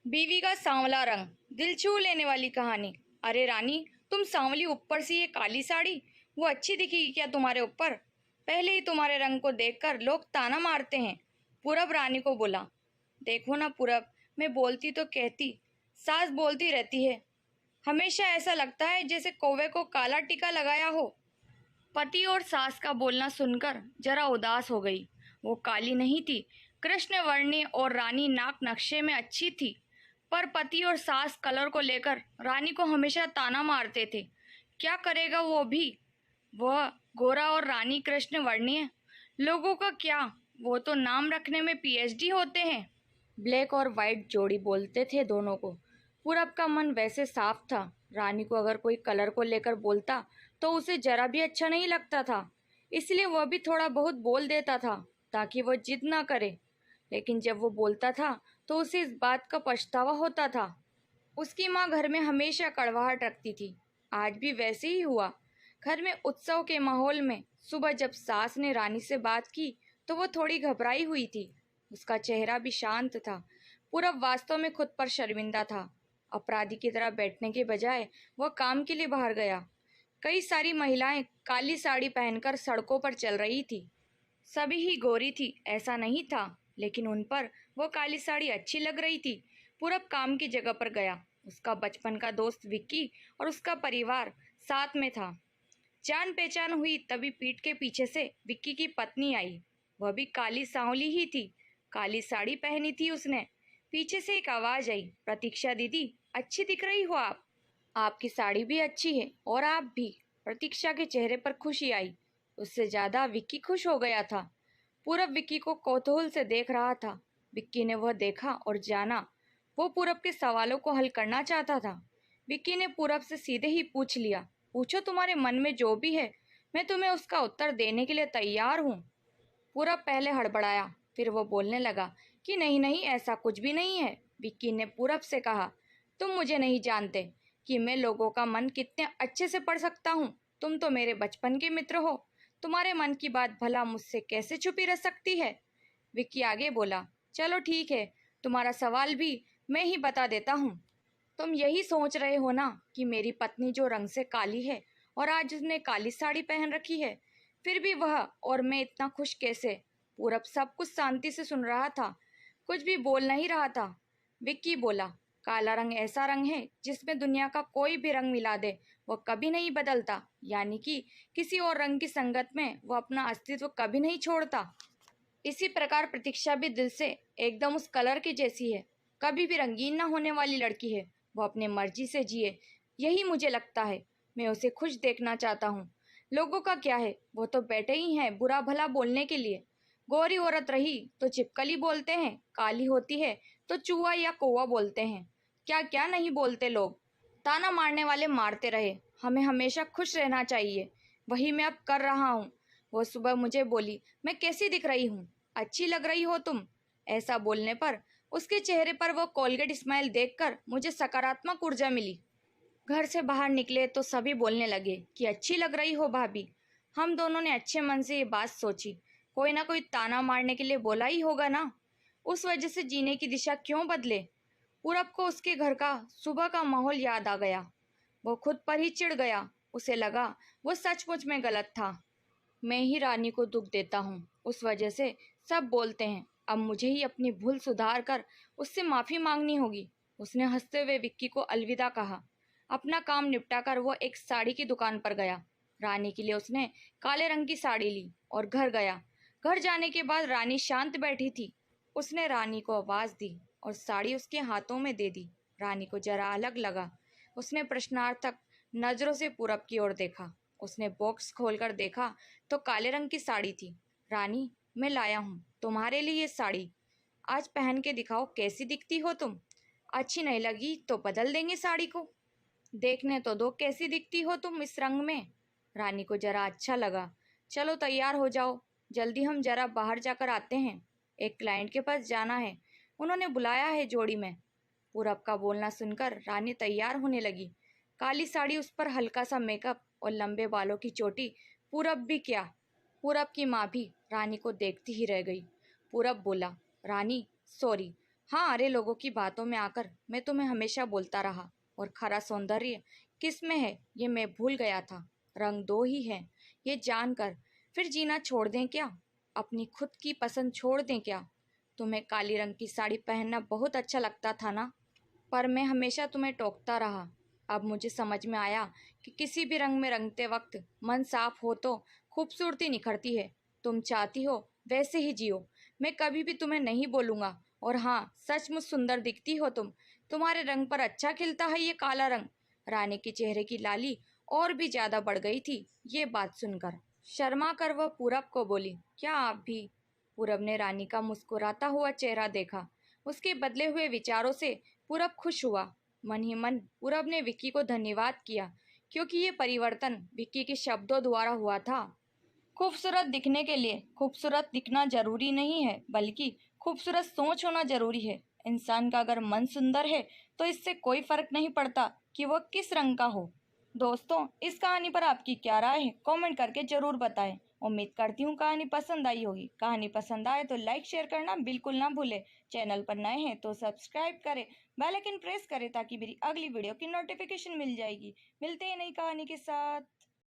बीवी का सांवला रंग, दिल छू लेने वाली कहानी। अरे रानी, तुम सांवली, ऊपर से ये काली साड़ी, वो अच्छी दिखेगी क्या तुम्हारे ऊपर? पहले ही तुम्हारे रंग को देखकर लोग ताना मारते हैं। पूरब रानी को बोला। देखो ना पूरब, मैं बोलती तो कहती, सास बोलती रहती है। हमेशा ऐसा लगता है जैसे कौवे को काला टीका लगाया हो। पति और सास का बोलना सुनकर जरा उदास हो गई। वो काली नहीं थी, कृष्ण वर्णीय और रानी नाक नक्शे में अच्छी थी, पर पति और सास कलर को लेकर रानी को हमेशा ताना मारते थे। क्या करेगा वो भी? वह गोरा और रानी कृष्ण वर्णीय। लोगों का क्या, वो तो नाम रखने में पीएचडी होते हैं। ब्लैक और वाइट जोड़ी बोलते थे दोनों को। पूरब का मन वैसे साफ था, रानी को अगर कोई कलर को लेकर बोलता तो उसे जरा भी अच्छा नहीं लगता था। इसलिए वह भी थोड़ा बहुत बोल देता था ताकि वह जिद ना करे। लेकिन जब वो बोलता था तो उसे इस बात का पछतावा होता था। उसकी माँ घर में हमेशा कड़वाहट रखती थी। आज भी वैसे ही हुआ। घर में उत्सव के माहौल में सुबह जब सास ने रानी से बात की तो वो थोड़ी घबराई हुई थी। उसका चेहरा भी शांत था। पूरब वास्तव में खुद पर शर्मिंदा था। अपराधी की तरह बैठने के बजाय वह काम के लिए बाहर गया। कई सारी महिलाएं काली साड़ी पहनकर सड़कों पर चल रही थी। सभी ही गोरी थी ऐसा नहीं था, लेकिन उन पर वो काली साड़ी अच्छी लग रही थी। पूरब काम की जगह पर गया। उसका बचपन का दोस्त विक्की और उसका परिवार साथ में था। जान पहचान हुई तभी पीठ के पीछे से विक्की की पत्नी आई। वह भी काली सांवली ही थी। काली साड़ी पहनी थी उसने। पीछे से एक आवाज आई, प्रतीक्षा दीदी, अच्छी दिख रही हो आप। आपकी साड़ी भी अच्छी है और आप भी। प्रतीक्षा के चेहरे पर खुशी आई। उससे ज्यादा विक्की खुश हो गया था। पूरब विक्की को कौतूहल से देख रहा था। विक्की ने वह देखा और जाना। वो पूरब के सवालों को हल करना चाहता था। विक्की ने पूरब से सीधे ही पूछ लिया, पूछो तुम्हारे मन में जो भी है, मैं तुम्हें उसका उत्तर देने के लिए तैयार हूँ। पूरब पहले हड़बड़ाया, फिर वो बोलने लगा कि नहीं नहीं, ऐसा कुछ भी नहीं है। विक्की ने पूरब से कहा, तुम मुझे नहीं जानते कि मैं लोगों का मन कितने अच्छे से पढ़ सकता हूँ। तुम तो मेरे बचपन के मित्र हो। तुम्हारे मन की बात भला मुझसे कैसे छुपी रह सकती है? विक्की आगे बोला, चलो ठीक है, तुम्हारा सवाल भी मैं ही बता देता हूँ। तुम यही सोच रहे हो ना कि मेरी पत्नी जो रंग से काली है और आज उसने काली साड़ी पहन रखी है, फिर भी वह और मैं इतना खुश कैसे? पूरब सब कुछ शांति से सुन रहा था, कुछ भी बोल नहीं रहा था। विक्की बोला, काला रंग ऐसा रंग है जिसमें दुनिया का कोई भी रंग मिला दे वह कभी नहीं बदलता, यानी कि किसी और रंग की संगत में वह अपना अस्तित्व कभी नहीं छोड़ता। इसी प्रकार प्रतीक्षा भी दिल से एकदम उस कलर की जैसी है, कभी भी रंगीन न होने वाली लड़की है। वो अपने मर्जी से जिए, यही मुझे लगता है। मैं उसे खुश देखना चाहता हूँ। लोगों का क्या है, वो तो बैठे ही हैं बुरा भला बोलने के लिए। गोरी औरत रही तो चिपकली बोलते हैं, काली होती है तो चूहा या कौवा बोलते हैं। क्या क्या नहीं बोलते लोग। ताना मारने वाले मारते रहे, हमें हमेशा खुश रहना चाहिए। वही मैं अब कर रहा हूँ। वो सुबह मुझे बोली, मैं कैसी दिख रही हूँ? अच्छी लग रही हो तुम। ऐसा बोलने पर उसके चेहरे पर वो कोलगेट स्माइल देखकर मुझे सकारात्मक ऊर्जा मिली। घर से बाहर निकले तो सभी बोलने लगे कि अच्छी लग रही हो भाभी। हम दोनों ने अच्छे मन से ये बात सोची, कोई ना कोई ताना मारने के लिए बोला ही होगा ना। उस वजह से जीने की दिशा क्यों बदले? पूरब को उसके घर का सुबह का माहौल याद आ गया। वो खुद पर ही चिढ़ गया। उसे लगा वो सचमुच में गलत था। मैं ही रानी को दुख देता हूँ, उस वजह से सब बोलते हैं। अब मुझे ही अपनी भूल सुधार कर उससे माफ़ी मांगनी होगी। उसने हंसते हुए विक्की को अलविदा कहा। अपना काम निपटाकर वो एक साड़ी की दुकान पर गया। रानी के लिए उसने काले रंग की साड़ी ली और घर गया। घर जाने के बाद रानी शांत बैठी थी। उसने रानी को आवाज़ दी और साड़ी उसके हाथों में दे दी। रानी को जरा अलग लगा। उसने प्रश्नार्थक नज़रों से पूरब की ओर देखा। उसने बॉक्स खोलकर देखा तो काले रंग की साड़ी थी। रानी, मैं लाया हूँ तुम्हारे लिए ये साड़ी। आज पहन के दिखाओ कैसी दिखती हो तुम। अच्छी नहीं लगी तो बदल देंगे साड़ी को। देखने तो दो कैसी दिखती हो तुम इस रंग में। रानी को जरा अच्छा लगा। चलो तैयार हो जाओ, जल्दी हम जरा बाहर जाकर आते हैं। एक क्लाइंट के पास जाना है, उन्होंने बुलाया है जोड़ी में। पूरब का बोलना सुनकर रानी तैयार होने लगी। काली साड़ी, उस पर हल्का सा मेकअप और लंबे बालों की चोटी। पूरब भी क्या, पूरब की माँ भी रानी को देखती ही रह गई। पूरब बोला, रानी सॉरी, हाँ, अरे लोगों की बातों में आकर मैं तुम्हें हमेशा बोलता रहा, और खरा सौंदर्य किस में है ये मैं भूल गया था। रंग दो ही हैं ये जानकर फिर जीना छोड़ दें क्या? अपनी खुद की पसंद छोड़ दें क्या? तुम्हें काली रंग की साड़ी पहनना बहुत अच्छा लगता था ना, पर मैं हमेशा तुम्हें टोकता रहा। अब मुझे समझ में आया कि किसी भी रंग में रंगते वक्त मन साफ हो तो खूबसूरती निखरती है। तुम चाहती हो वैसे ही जियो, मैं कभी भी तुम्हें नहीं बोलूँगा। और हाँ, सचमुच सुंदर दिखती हो तुम, तुम्हारे रंग पर अच्छा खिलता है ये काला रंग। रानी के चेहरे की लाली और भी ज्यादा बढ़ गई थी ये बात सुनकर। शर्मा कर वह पूरब को बोली, क्या आप भी? पूरब ने रानी का मुस्कुराता हुआ चेहरा देखा। उसके बदले हुए विचारों से पूरब खुश हुआ। मन ही मन पूरब ने विक्की को धन्यवाद किया, क्योंकि ये परिवर्तन विक्की के शब्दों द्वारा हुआ था। खूबसूरत दिखने के लिए खूबसूरत दिखना जरूरी नहीं है, बल्कि खूबसूरत सोच होना जरूरी है। इंसान का अगर मन सुंदर है तो इससे कोई फर्क नहीं पड़ता कि वह किस रंग का हो। दोस्तों, इस कहानी पर आपकी क्या राय है? कमेंट करके जरूर बताएं। उम्मीद करती हूँ कहानी पसंद आई होगी। कहानी पसंद आए तो लाइक शेयर करना बिल्कुल ना भूले। चैनल पर नए हैं तो सब्सक्राइब करें, बेल आइकन प्रेस करें ताकि मेरी अगली वीडियो की नोटिफिकेशन मिल जाएगी। मिलते हैं नई कहानी के साथ।